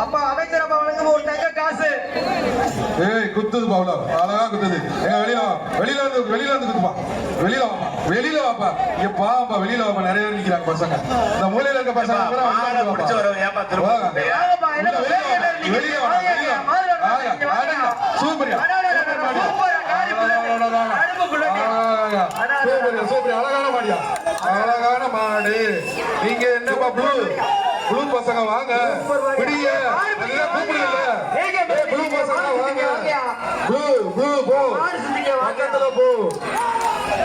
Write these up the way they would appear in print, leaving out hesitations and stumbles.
அப்பா அமைச்சர் அப்பா வழங்கும் ஒரு தங்க காசு. ஏய் குத்துது பாவுல அழகா குத்துது. வெளியில வந்து குத்துப்பா. வெளியில வாப்பா. இங்க பாப்பா வெளியில வாப்பா. நிறைய நிக்கிறாங்க பசங்க. இந்த மூலையில இருக்க பசங்க பூரா வந்து பிடிச்சு வரவங்க ஏப்பா திரும்ப வெளியில வாங்க. சூப்பரியா சூப்பர் அழகான மாடியா. அழகான மாடு. நீங்க என்னப்பா ப்ளூ பசங்க வாங்க. பிடிங்க. கூப்பிடுங்க. ப்ளூ பசங்க வாங்க. ப்ளூ போ.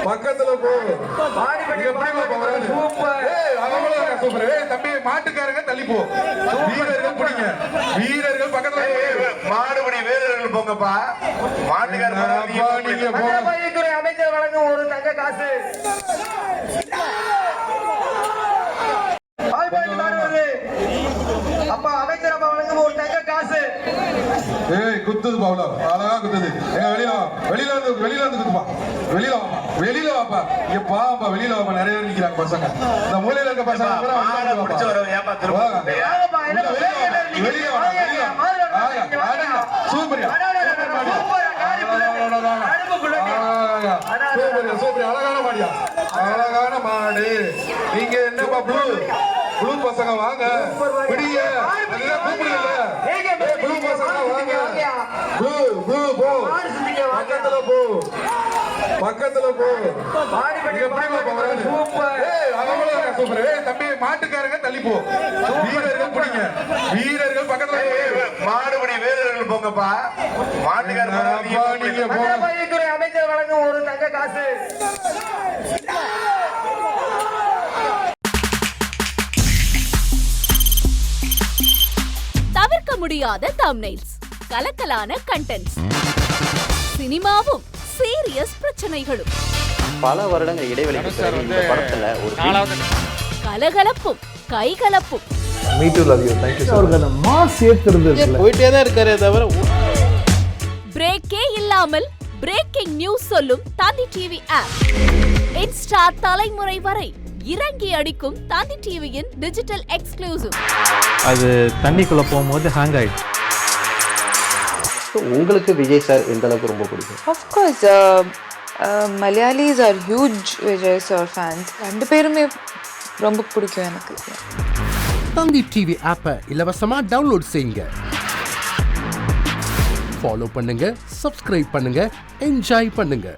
பக்கத்துல போ. சூப்பர். தம்பி மாட்டுக்காரங்க தள்ளி போ. வீரர்கள் பிடிங்க. வீரர்கள் பக்கத்துல மாடுபடி வீரர்கள் போங்கப்பா. மாட்டுக்காரங்க அமைச்சர் வழங்கும் ஒரு தங்க காசு. அப்பா அமைச்சர் அப்பா வழங்கும் ஒரு தங்க காசு. ஏய் குத்துது பாவுல அழகா குத்துது. வெளியில வந்து குத்துப்பா. வெளியில வாப்பா. இங்க பாப்பா வெளியில வாப்பா. நிறைய நிக்கிறாங்க பசங்க. இந்த மூலையில இருக்க பசங்க பூரா வந்து பிடிச்சு வரவங்க ஏப்பா திரும்ப சூப்பரியா சூப்பர் அழகான மாடியா. அழகான மாடு. நீங்க என்னப்பா ப்ளூ பசங்க வாங்க. பிடிங்க. கூப்பிடுங்க. ப்ளூ பசங்க வாங்க. ப்ளூ போ. பக்கத்துல போ. சூப்பர். தம்பி மாட்டுக்காரங்க தள்ளி போ. வீரர்கள் பிடிங்க. வீரர்கள் பக்கத்துல மாடுபடி வீரர்கள் போங்கப்பா. மாட்டுக்காரங்க அமைச்சர் வழங்கும் ஒரு தங்க காசு. தவிர்க்க முடியாத தம்ப்நெயில்ஸ், கலக்கலான கண்டென்ட்ஸ், சினிமாவும் சீரியஸ் பிரச்சனைகளும், பல வருடங்கள் இடைவெளிக்கு பிறகு இந்த படத்துல ஒரு கலகலப்பும் கைகலப்பும் போயிட்டே தான் இருக்காரே தவிர பிரேக்கே இல்லாமல் பிரேக்கிங் நியூஸ் சொல்லும் தந்தி டிவி ஆப். இன்ஸ்டா தலைமுறை வரை இறங்கி அடிக்கும் தந்தி டிவியின் டிஜிட்டல் எக்ஸ்க்ளூசிவ். அது தண்ணிக்குள்ள போகும்போது ஹேங் ஆயிடுச்சு. உங்களுக்கு விஜய் சார் எந்த அளவுக்கு ரொம்ப பிடிக்கும்? Of course, Malayalis are huge Vijay sir fans. ரெண்டு பேருமே ரொம்ப பிடிக்கும் எனக்கு. தந்தி டிவி ஆப்பை இலவசமா டவுன்லோட் செய்யுங்க. ஃபாலோ பண்ணுங்க, சப்ஸ்கிரைப் பண்ணுங்க, என்ஜாய் பண்ணுங்க.